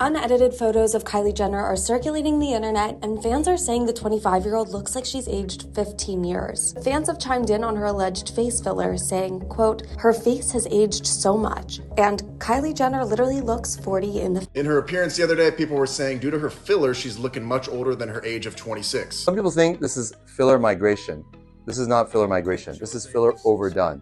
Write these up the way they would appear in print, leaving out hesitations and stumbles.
Unedited photos of Kylie Jenner are circulating the internet, and fans are saying the 25-year-old looks like she's aged 15 years. Fans have chimed in on her alleged face filler, saying, quote, "Her face has aged so much," and Kylie Jenner literally looks 40 in the... In her appearance the other day, people were saying due to her filler, she's looking much older than her age of 26. Some people think this is filler migration. This is not filler migration. This is filler overdone.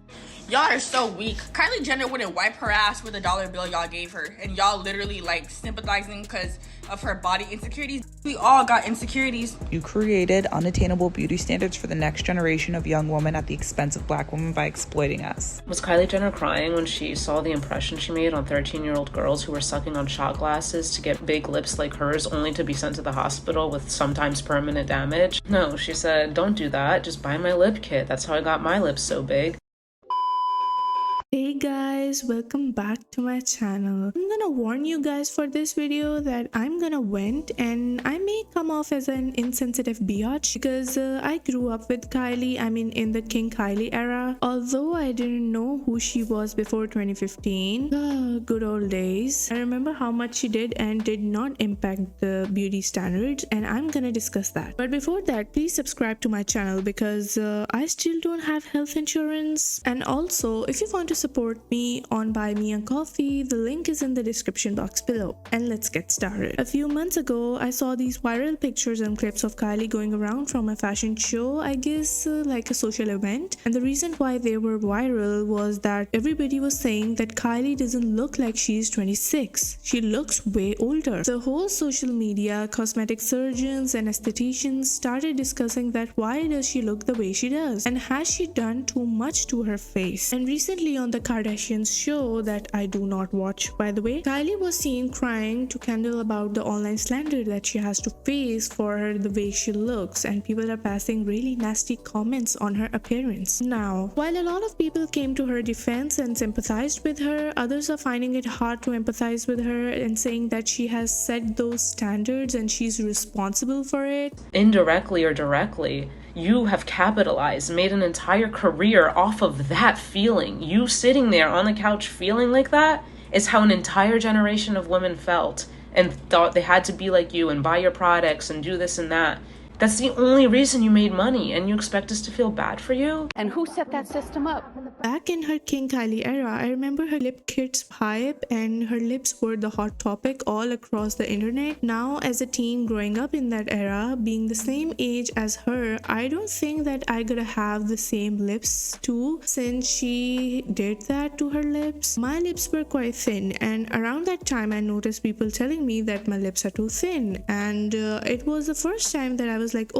Y'all are so weak. Kylie Jenner wouldn't wipe her ass with a dollar bill y'all gave her. And y'all literally like sympathizing because of her body insecurities. We all got insecurities. You created unattainable beauty standards for the next generation of young women at the expense of Black women by exploiting us. Was Kylie Jenner crying when she saw the impression she made on 13-year-old girls who were sucking on shot glasses to get big lips like hers only to be sent to the hospital with sometimes permanent damage? No, she said, "Don't do that. Just buy my lip kit. That's how I got my lips so big." Hey guys, welcome back to my channel. I'm gonna warn you guys for this video that I'm gonna vent and I may come off as an insensitive biatch because I grew up with Kylie, in the King Kylie era. Although I didn't know who she was before 2015, good old days. I remember how much she did and did not impact the beauty standards, and I'm gonna discuss that. But before that, please subscribe to my channel because I still don't have health insurance. And also, if you want to support me on Buy Me a Coffee, the link is in the description box below. And let's get started. A few months ago, I saw these viral pictures and clips of Kylie going around from a fashion show, I guess like a social event. And the reason why they were viral was that everybody was saying that Kylie doesn't look like she's 26. She looks way older. The whole social media, cosmetic surgeons and estheticians started discussing that why does she look the way she does? And has she done too much to her face? And recently on the Kardashians show that I do not watch, by the way, Kylie was seen crying to Kendall about the online slander that she has to face for her the way she looks, and people are passing really nasty comments on her appearance. Now, while a lot of people came to her defense and sympathized with her, others are finding it hard to empathize with her and saying that she has set those standards and she's responsible for it. Indirectly or directly, you have capitalized, made an entire career off of that feeling. You sitting there on the couch feeling like that is how an entire generation of women felt and thought they had to be like you and buy your products and do this and that. That's the only reason you made money, and you expect us to feel bad for you? And who set that system up? Back in her King Kylie era, I remember her lip kits hype and her lips were the hot topic all across the internet. Now, as a teen growing up in that era, being the same age as her, I don't think that I gotta have the same lips too, since she did that to her lips. My lips were quite thin, and around that time I noticed people telling me that my lips are too thin, and it was the first time that I was like,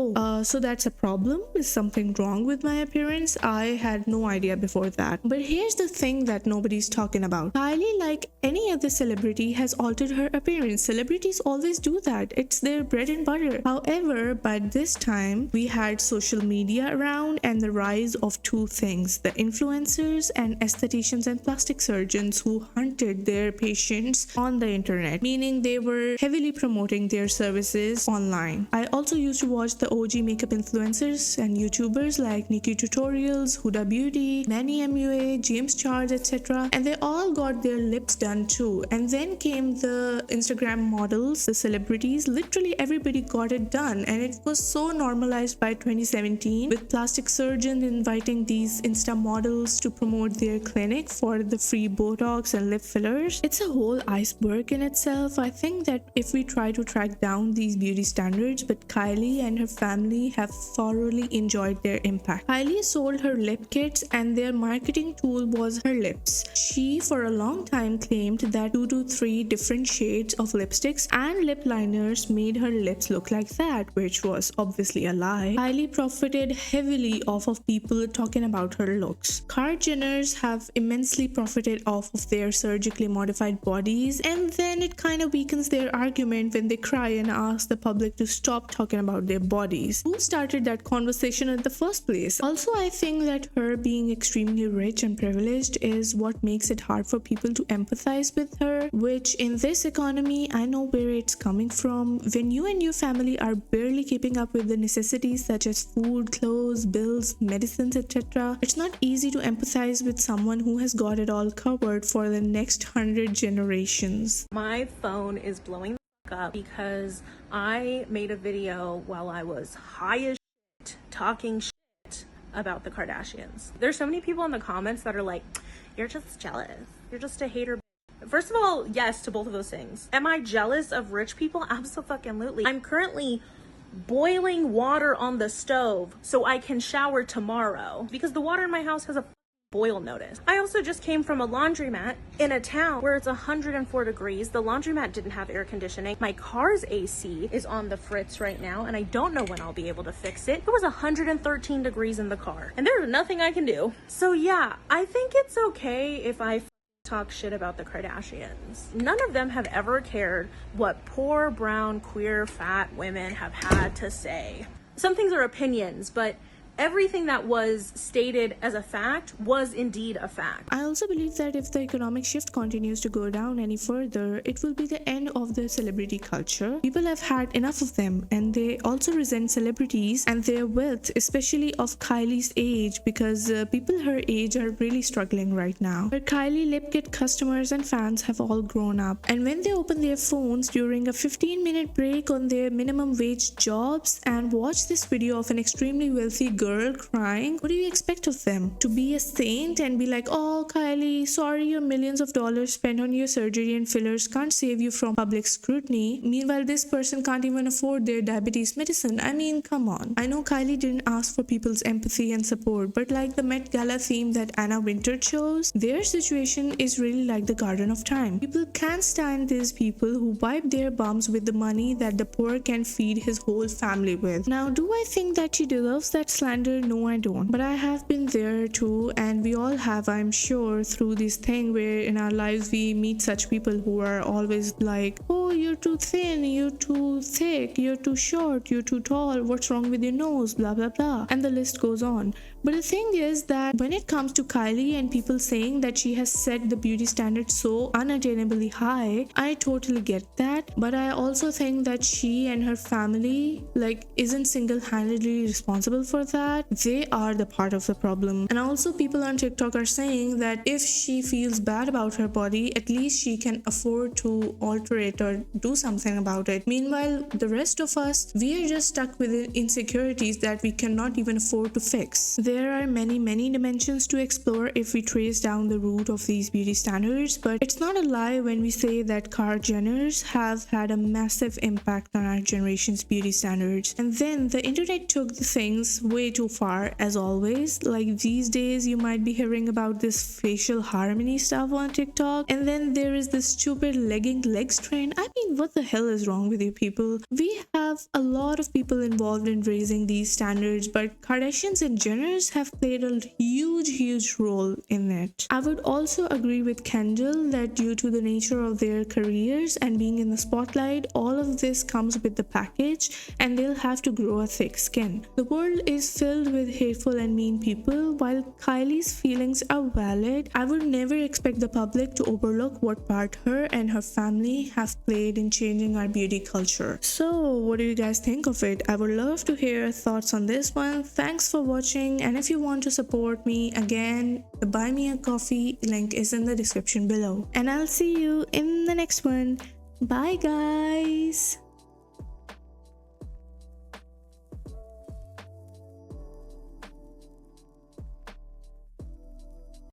so that's a problem? Is something wrong with my appearance? I had no idea before that. But here's the thing that nobody's talking about. Kylie, like any other celebrity, has altered her appearance. Celebrities always do that. It's their bread and butter. However, by this time, we had social media around and the rise of two things: the influencers and estheticians and plastic surgeons who hunted their patients on the internet, meaning they were heavily promoting their services online. I also used to watch the OG makeup influencers and YouTubers like Nikki Tutorials, Huda Beauty, Manny MUA, James Charles, etc. And they all got their lips done too. And then came the Instagram models, the celebrities. Literally everybody got it done, and it was so normalized by 2017, with plastic surgeons inviting these Insta models to promote their clinic for the free Botox and lip fillers. It's a whole iceberg in itself. I think that if we try to track down these beauty standards, but Kylie and her family have thoroughly enjoyed their impact. Kylie sold her lip kits and their marketing tool was her lips. She for a long time claimed that 2 to 3 different shades of lipsticks and lip liners made her lips look like that, which was obviously a lie. Kylie profited heavily off of people talking about her looks. Kylie Jenners have immensely profited off of their surgically modified bodies, and then it kind of weakens their argument when they cry and ask the public to stop talking about their bodies. Who started that conversation in the first place? Also, I think that her being extremely rich and privileged is what makes it hard for people to empathize with her, which in this economy, I know where it's coming from. When you and your family are barely keeping up with the necessities such as food, clothes, bills, medicines, etc., it's not easy to empathize with someone who has got it all covered for the next 100 generations. My phone is blowing the up because I made a video while I was high as shit, talking shit about the Kardashians. There's so many people in the comments that are like, you're just jealous. You're just a hater. First of all, yes to both of those things. Am I jealous of rich people? Absolutely. I'm currently boiling water on the stove so I can shower tomorrow because the water in my house has a boil notice. I also just came from a laundromat in a town where it's 104 degrees. The laundromat didn't have air conditioning. My car's AC is on the fritz right now and I don't know when I'll be able to fix it. It was 113 degrees in the car and there's nothing I can do. So yeah, I think it's okay if I talk shit about the Kardashians. None of them have ever cared what poor, brown, queer, fat women have had to say. Some things are opinions, but everything that was stated as a fact was indeed a fact. I also believe that if the economic shift continues to go down any further, it will be the end of the celebrity culture. People have had enough of them and they also resent celebrities and their wealth, especially of Kylie's age, because people her age are really struggling right now. Her Kylie lip kit customers and fans have all grown up, and when they open their phones during a 15-minute break on their minimum wage jobs and watch this video of an extremely wealthy girl crying, what do you expect of them? To be a saint and be like, oh Kylie, sorry your millions of dollars spent on your surgery and fillers can't save you from public scrutiny. Meanwhile, this person can't even afford their diabetes medicine. I mean, come on. I know Kylie didn't ask for people's empathy and support, but like the Met Gala theme that Anna Wintour chose, their situation is really like the Garden of Time. People can't stand these people who wipe their bums with the money that the poor can feed his whole family with. Now, do I think that she deserves that slander? No, I don't. But I have been there too, and we all have, I'm sure, through this thing where in our lives we meet such people who are always like, oh, you're too thin, you're too thick, you're too short, you're too tall, what's wrong with your nose, blah blah blah, and the list goes on. But the thing is that when it comes to Kylie and people saying that she has set the beauty standard so unattainably high, I totally get that, but I also think that she and her family isn't single-handedly responsible for that. They are the part of the problem. And also people on TikTok are saying that if she feels bad about her body, at least she can afford to alter it or do something about it. Meanwhile, the rest of us, we are just stuck with insecurities that we cannot even afford to fix. There are many dimensions to explore if we trace down the root of these beauty standards, but it's not a lie when we say that Kylie Jenners have had a massive impact on our generation's beauty standards. And then the internet took the things way too far, as always. Like these days you might be hearing about this facial harmony stuff on TikTok, and then there is this stupid legging legs trend. I mean, what the hell is wrong with you people? We have a lot of people involved in raising these standards, but Kardashians and Jenners have played a huge role in it. I would also agree with Kendall that due to the nature of their careers and being in the spotlight, all of this comes with the package and they'll have to grow a thick skin. The world is filled with hateful and mean people. While Kylie's feelings are valid, I would never expect the public to overlook what part her and her family have played in changing our beauty culture. So what do you guys think of it? I would love to hear your thoughts on this one. Thanks for watching, and if you want to support me, again, the Buy Me a Coffee link is in the description below. And I'll see you in the next one. Bye guys.